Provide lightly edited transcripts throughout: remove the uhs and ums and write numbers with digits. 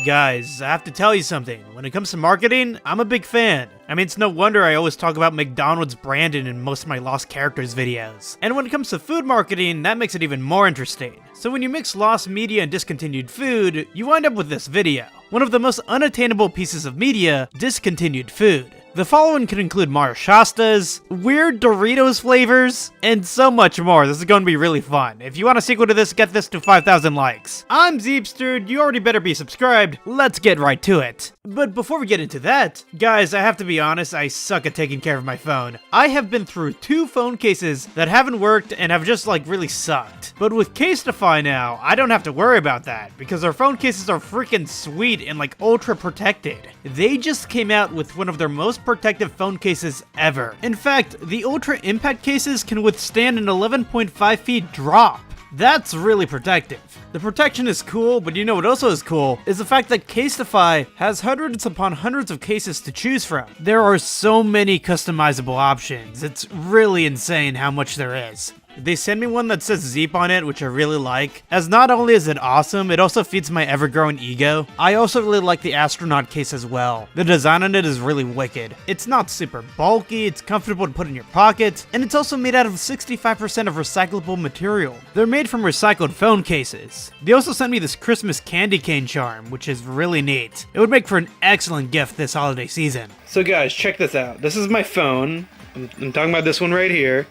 Guys, I have to tell you something. When it comes to marketing, I'm a big fan. I mean, it's no wonder I always talk about McDonald's branding in most of my Lost Characters videos. And when it comes to food marketing, that makes it even more interesting. So when you mix lost media and discontinued food, you wind up with this video. One of the most unattainable pieces of media, discontinued food. The following could include more Shastas, weird Doritos flavors, and so much more. This is going to be really fun. If you want a sequel to this, get this to 5,000 likes. I'm Zeepster, you already better be subscribed. Let's get right to it. But before we get into that, guys, I have to be honest, I suck at taking care of my phone. I have been through 2 phone cases that haven't worked and have just really sucked. But with Casetify now, I don't have to worry about that because our phone cases are freaking sweet and ultra protected. They just came out with one of their most protective phone cases ever. In fact, the Ultra Impact cases can withstand an 11.5 feet drop. That's really protective. The protection is cool, but you know what also is cool is the fact that Casetify has hundreds upon hundreds of cases to choose from. There are so many customizable options. It's really insane how much there is. They sent me one that says Zeep on it, which I really like, as not only is it awesome, it also feeds my ever-growing ego. I also really like the astronaut case as well. The design on it is really wicked. It's not super bulky, it's comfortable to put in your pocket, and it's also made out of 65% of recyclable material. They're made from recycled phone cases. They also sent me this Christmas candy cane charm, which is really neat. It would make for an excellent gift this holiday season. So guys, check this out. This is my phone. I'm talking about this one right here.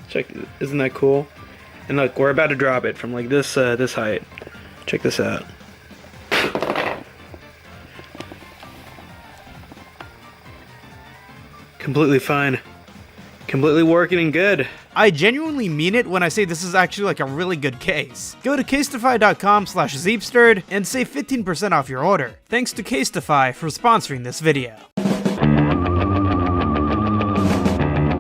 Check, isn't that cool? And look, we're about to drop it from this height. Check this out. Completely fine. Completely working and good. I genuinely mean it when I say this is actually a really good case. Go to casetify.com/zeepstirred and save 15% off your order. Thanks to Casetify for sponsoring this video.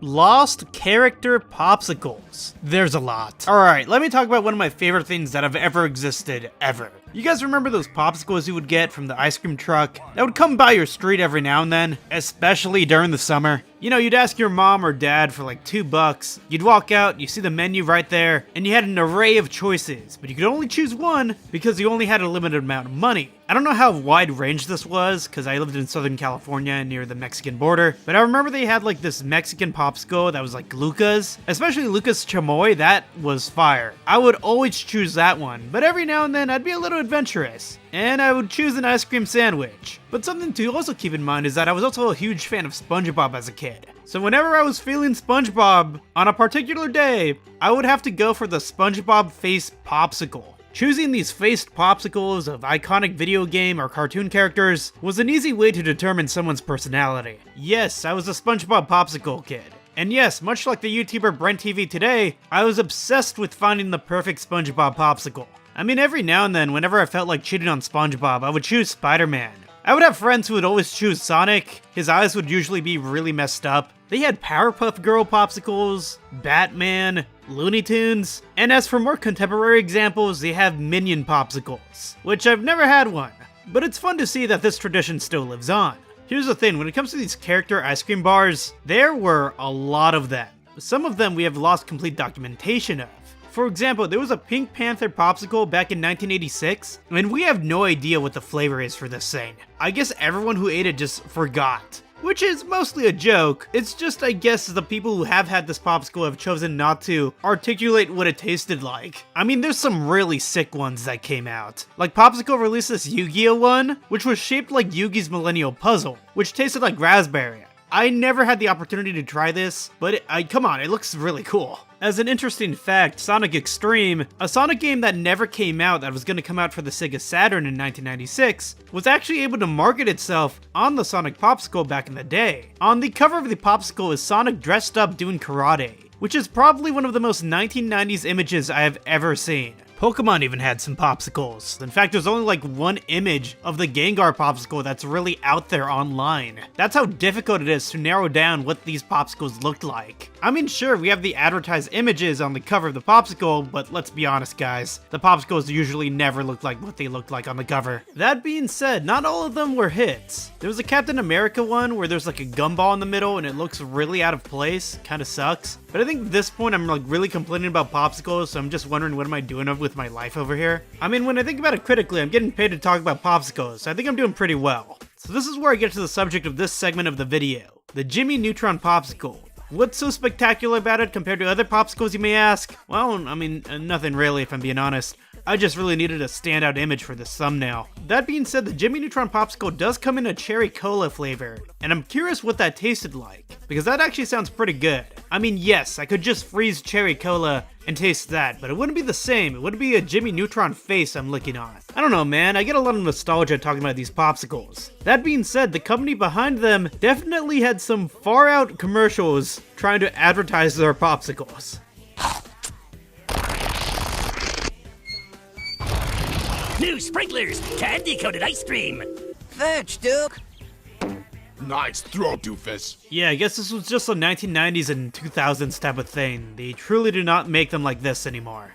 Lost character popsicles. There's a lot. Alright, let me talk about one of my favorite things that have ever existed, ever. You guys remember those popsicles you would get from the ice cream truck that would come by your street every now and then, especially during the summer? You know, you'd ask your mom or dad for $2. You'd walk out, you see the menu right there, and you had an array of choices, but you could only choose one because you only had a limited amount of money. I don't know how wide range this was, because I lived in Southern California near the Mexican border, but I remember they had this Mexican popsicle that was Lucas, especially Lucas Chamoy. That was fire. I would always choose that one, but every now and then I'd be a little adventurous, and I would choose an ice cream sandwich. But something to also keep in mind is that I was also a huge fan of SpongeBob as a kid. So whenever I was feeling SpongeBob on a particular day, I would have to go for the SpongeBob face popsicle. Choosing these faced popsicles of iconic video game or cartoon characters was an easy way to determine someone's personality. Yes, I was a SpongeBob popsicle kid. And yes, much like the YouTuber Brent TV today, I was obsessed with finding the perfect SpongeBob popsicle. I mean, every now and then, whenever I felt like cheating on SpongeBob, I would choose Spider-Man. I would have friends who would always choose Sonic. His eyes would usually be really messed up. They had Powerpuff Girl popsicles, Batman, Looney Tunes, and as for more contemporary examples, they have Minion popsicles, which I've never had one, but it's fun to see that this tradition still lives on. Here's the thing, when it comes to these character ice cream bars, there were a lot of them. Some of them we have lost complete documentation of. For example, there was a Pink Panther popsicle back in 1986, and we have no idea what the flavor is for this thing. I guess everyone who ate it just forgot. Which is mostly a joke. It's just, I guess, the people who have had this popsicle have chosen not to articulate what it tasted like. I mean, there's some really sick ones that came out. Popsicle released this Yu-Gi-Oh one, which was shaped like Yu-Gi's Millennial Puzzle, which tasted like raspberry. I never had the opportunity to try this, but come on, it looks really cool. As an interesting fact, Sonic Extreme, a Sonic game that never came out that was going to come out for the Sega Saturn in 1996, was actually able to market itself on the Sonic Popsicle back in the day. On the cover of the Popsicle is Sonic dressed up doing karate, which is probably one of the most 1990s images I have ever seen. Pokemon even had some popsicles. In fact, there's only one image of the Gengar popsicle that's really out there online. That's how difficult it is to narrow down what these popsicles looked like. I mean, sure, we have the advertised images on the cover of the popsicle, but let's be honest, guys. The popsicles usually never look like what they looked like on the cover. That being said, not all of them were hits. There was a Captain America one where there's a gumball in the middle and it looks really out of place. Kinda sucks. But I think at this point I'm like really complaining about popsicles, so I'm just wondering what am I doing with my life over here? I mean, when I think about it critically, I'm getting paid to talk about popsicles, so I think I'm doing pretty well. So this is where I get to the subject of this segment of the video, the Jimmy Neutron Popsicle. What's so spectacular about it compared to other popsicles, you may ask? Well, I mean, nothing really, if I'm being honest. I just really needed a standout image for this thumbnail. That being said, the Jimmy Neutron Popsicle does come in a cherry cola flavor, and I'm curious what that tasted like, because that actually sounds pretty good. I mean, yes, I could just freeze cherry cola and taste that, but it wouldn't be the same. It wouldn't be a Jimmy Neutron face I'm licking on. I don't know, man, I get a lot of nostalgia talking about these popsicles. That being said, the company behind them definitely had some far out commercials trying to advertise their popsicles. New sprinklers, candy-coated ice cream. Fetch, Duke. Nice throw, doofus. Yeah, I guess this was just a 1990s and 2000s type of thing. They truly do not make them like this anymore.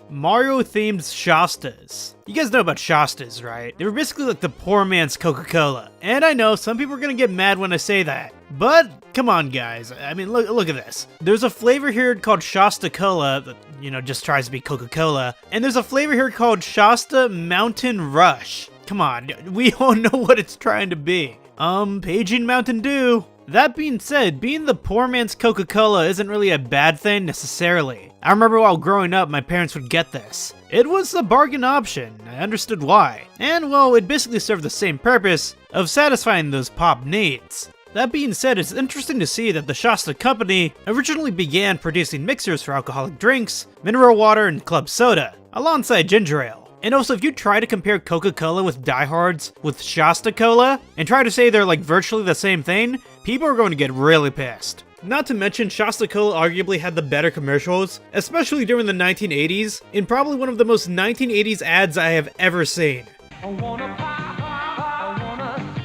Mario-themed Shastas. You guys know about Shastas, right? They were basically like the poor man's Coca-Cola. And I know some people are gonna get mad when I say that, but come on, guys. I mean, look at this. There's a flavor here called Shasta Cola that, you know, just tries to be Coca-Cola. And there's a flavor here called Shasta Mountain Rush. Come on, we all know what it's trying to be. Paging Mountain Dew. That being said, being the poor man's Coca-Cola isn't really a bad thing necessarily. I remember while growing up, my parents would get this. It was a bargain option, I understood why. And well, it basically served the same purpose of satisfying those pop needs. That being said, it's interesting to see that the Shasta company originally began producing mixers for alcoholic drinks, mineral water, and club soda, alongside ginger ale. And also, if you try to compare Coca-Cola with diehards with Shasta Cola, and try to say they're like virtually the same thing, people are going to get really pissed. Not to mention, Shasta Cola arguably had the better commercials, especially during the 1980s, in probably one of the most 1980s ads I have ever seen. I wanna pop, I wanna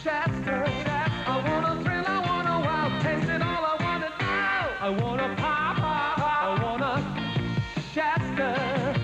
Shasta, I wanna thrill, I wanna wow, taste it all, I wanna know. I wanna pop, I wanna Shasta.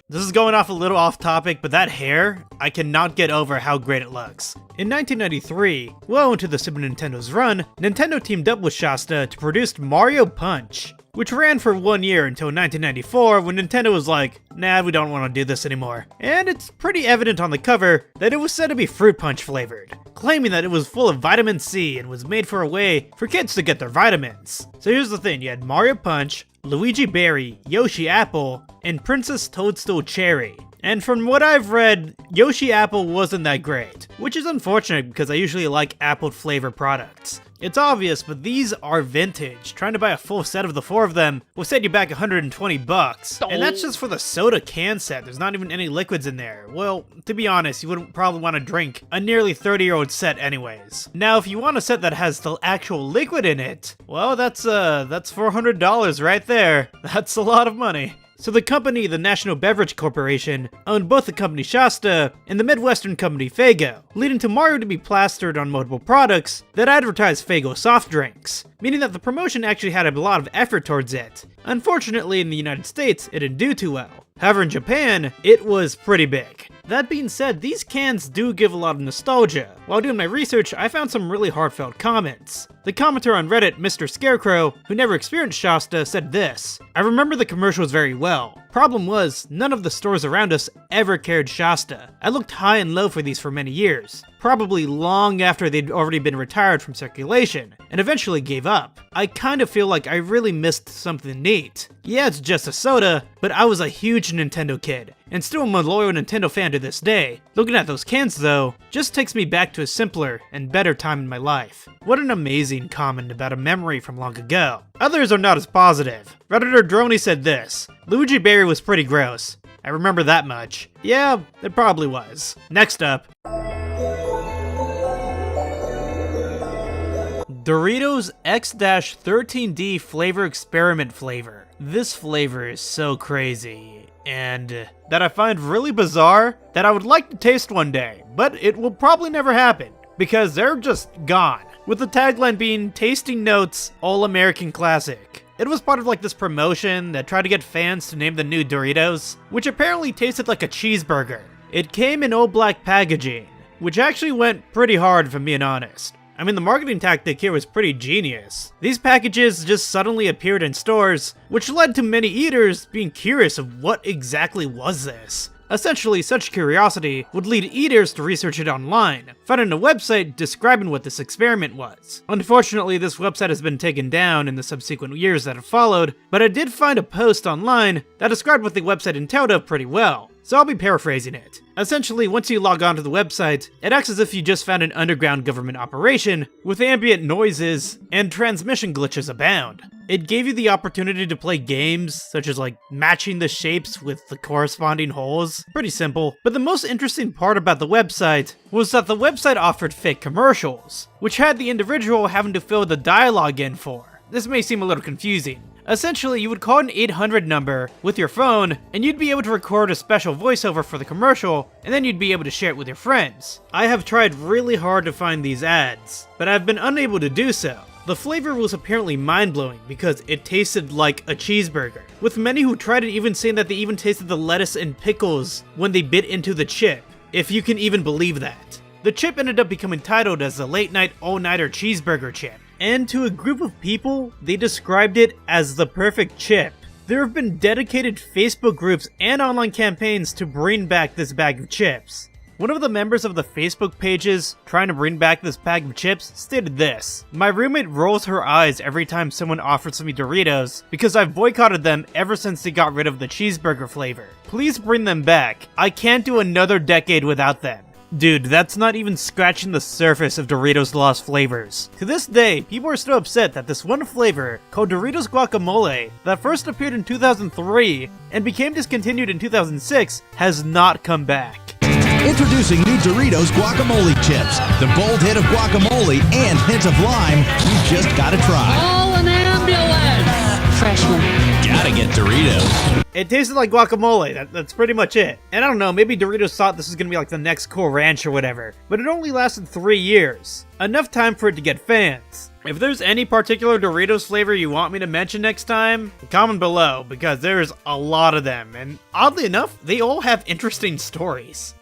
This is going off a little off topic, but that hair, I cannot get over how great it looks. In 1993, well into the Super Nintendo's run, Nintendo teamed up with Shasta to produce Mario Punch, which ran for 1 year until 1994 when Nintendo was like, nah, we don't want to do this anymore. And it's pretty evident on the cover that it was said to be fruit punch flavored, claiming that it was full of vitamin C and was made for a way for kids to get their vitamins. So here's the thing, you had Mario Punch, Luigi Berry, Yoshi Apple, and Princess Toadstool Cherry. And from what I've read, Yoshi Apple wasn't that great, which is unfortunate because I usually like apple flavor products. It's obvious, but these are vintage. Trying to buy a full set of the 4 of them will set you back 120 bucks. And that's just for the soda can set. There's not even any liquids in there. Well, to be honest, you wouldn't probably want to drink a nearly 30-year-old set anyways. Now, if you want a set that has the actual liquid in it, well, that's $400 right there. That's a lot of money. So the company, the National Beverage Corporation, owned both the company Shasta and the Midwestern company Faygo, leading to Mario to be plastered on multiple products that advertised Faygo soft drinks, meaning that the promotion actually had a lot of effort towards it. Unfortunately, in the United States, it didn't do too well. However, in Japan, it was pretty big. That being said, these cans do give a lot of nostalgia. While doing my research, I found some really heartfelt comments. The commenter on Reddit, Mr. Scarecrow, who never experienced Shasta, said this: I remember the commercials very well. Problem was, none of the stores around us ever carried Shasta. I looked high and low for these for many years, probably long after they'd already been retired from circulation, and eventually gave up. I kind of feel like I really missed something neat. Yeah, it's just a soda, but I was a huge Nintendo kid, and still am a loyal Nintendo fan to this day. Looking at those cans though, just takes me back to a simpler and better time in my life. What an amazing comment about a memory from long ago. Others are not as positive. Redditor Droney said this: Luigi Berry was pretty gross. I remember that much. Yeah, it probably was. Next up, Doritos X-13D Flavor Experiment flavor. This flavor is so crazy, and that I find really bizarre that I would like to taste one day, but it will probably never happen because they're just gone. With the tagline being tasting notes, all American classic. It was part of like this promotion that tried to get fans to name the new Doritos, which apparently tasted like a cheeseburger. It came in all black packaging, which actually went pretty hard if I'm being honest. I mean, the marketing tactic here was pretty genius. These packages just suddenly appeared in stores, which led to many eaters being curious of what exactly was this. Essentially, such curiosity would lead eaters to research it online, finding a website describing what this experiment was. Unfortunately, this website has been taken down in the subsequent years that have followed, but I did find a post online that described what the website entailed of pretty well, so I'll be paraphrasing it. Essentially, once you log onto the website, it acts as if you just found an underground government operation, with ambient noises and transmission glitches abound. It gave you the opportunity to play games, such as like matching the shapes with the corresponding holes. Pretty simple. But the most interesting part about the website was that the website offered fake commercials, which had the individual having to fill the dialogue in for. This may seem a little confusing. Essentially, you would call an 800 number with your phone, and you'd be able to record a special voiceover for the commercial, and then you'd be able to share it with your friends. I have tried really hard to find these ads, but I've been unable to do so. The flavor was apparently mind-blowing because it tasted like a cheeseburger, with many who tried it even saying that they even tasted the lettuce and pickles when they bit into the chip, if you can even believe that. The chip ended up becoming titled as the Late Night All-Nighter Cheeseburger Chip, and to a group of people, they described it as the perfect chip. There have been dedicated Facebook groups and online campaigns to bring back this bag of chips. One of the members of the Facebook pages trying to bring back this bag of chips stated this: "My roommate rolls her eyes every time someone offers me Doritos because I've boycotted them ever since they got rid of the cheeseburger flavor. Please bring them back. I can't do another decade without them." Dude, that's not even scratching the surface of Doritos' lost flavors. To this day, people are still upset that this one flavor, called Doritos Guacamole, that first appeared in 2003 and became discontinued in 2006, has not come back. Introducing new Doritos Guacamole Chips. The bold hit of guacamole and hint of lime. You just gotta try. Call an ambulance! Freshman. Gotta get Doritos. It tasted like guacamole, that's pretty much it. And I don't know, maybe Doritos thought this was gonna be like the next Cool Ranch or whatever, but it only lasted 3 years. Enough time for it to get fans. If there's any particular Doritos flavor you want me to mention next time, comment below, because there's a lot of them, and oddly enough, they all have interesting stories.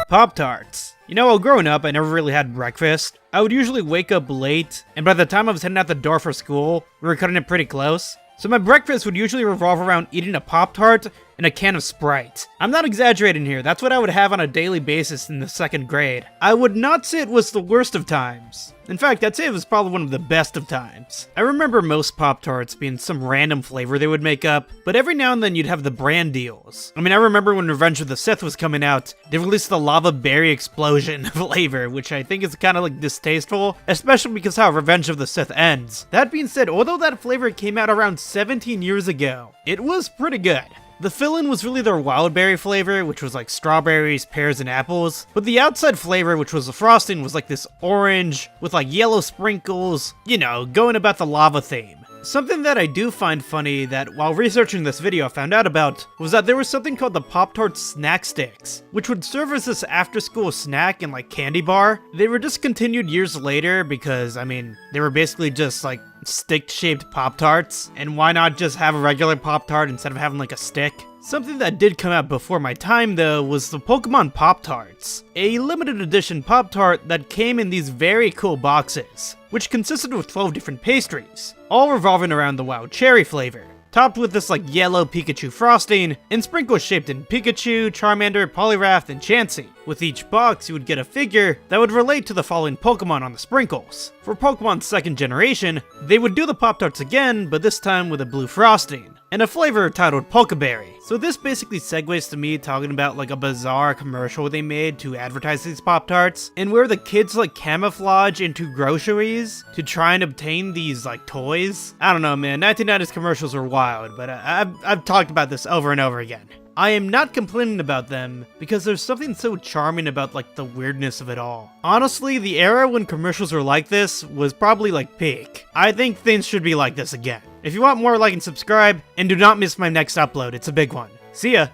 Pop-Tarts. You know, while growing up, I never really had breakfast. I would usually wake up late, and by the time I was heading out the door for school, we were cutting it pretty close. So my breakfast would usually revolve around eating a Pop-Tart and a can of Sprite. I'm not exaggerating here, that's what I would have on a daily basis in the 2nd grade. I would not say it was the worst of times. In fact, I'd say it was probably one of the best of times. I remember most Pop-Tarts being some random flavor they would make up, but every now and then you'd have the brand deals. I mean, I remember when Revenge of the Sith was coming out, they released the Lava Berry Explosion flavor, which I think is kind of like distasteful, especially because how Revenge of the Sith ends. That being said, although that flavor came out around 17 years ago, it was pretty good. The fill-in was really their wild berry flavor, which was like strawberries, pears, and apples, but the outside flavor, which was the frosting, was like this orange with like yellow sprinkles, you know, going about the lava theme. Something that I do find funny that while researching this video I found out about was that there was something called the Pop-Tart Snack Sticks, which would serve as this after-school snack and like candy bar. They were discontinued years later because, I mean, they were basically just like stick-shaped Pop-Tarts, and why not just have a regular Pop-Tart instead of having like a stick? Something that did come out before my time though was the Pokemon Pop-Tarts, a limited edition Pop-Tart that came in these very cool boxes, which consisted of 12 different pastries, all revolving around the wild cherry flavor, topped with this like yellow Pikachu frosting, and sprinkles shaped in Pikachu, Charmander, Poliwrath, and Chansey. With each box, you would get a figure that would relate to the following Pokemon on the sprinkles. For Pokemon's 2nd generation, they would do the Pop-Tarts again, but this time with a blue frosting, and a flavor titled Pokeberry. So this basically segues to me talking about like a bizarre commercial they made to advertise these Pop-Tarts, and where the kids like camouflage into groceries to try and obtain these like toys. I don't know, man, 1990s commercials were wild, but I've talked about this over and over again. I am not complaining about them, because there's something so charming about like the weirdness of it all. Honestly, the era when commercials were like this was probably like peak. I think things should be like this again. If you want more, like and subscribe, and do not miss my next upload, it's a big one. See ya!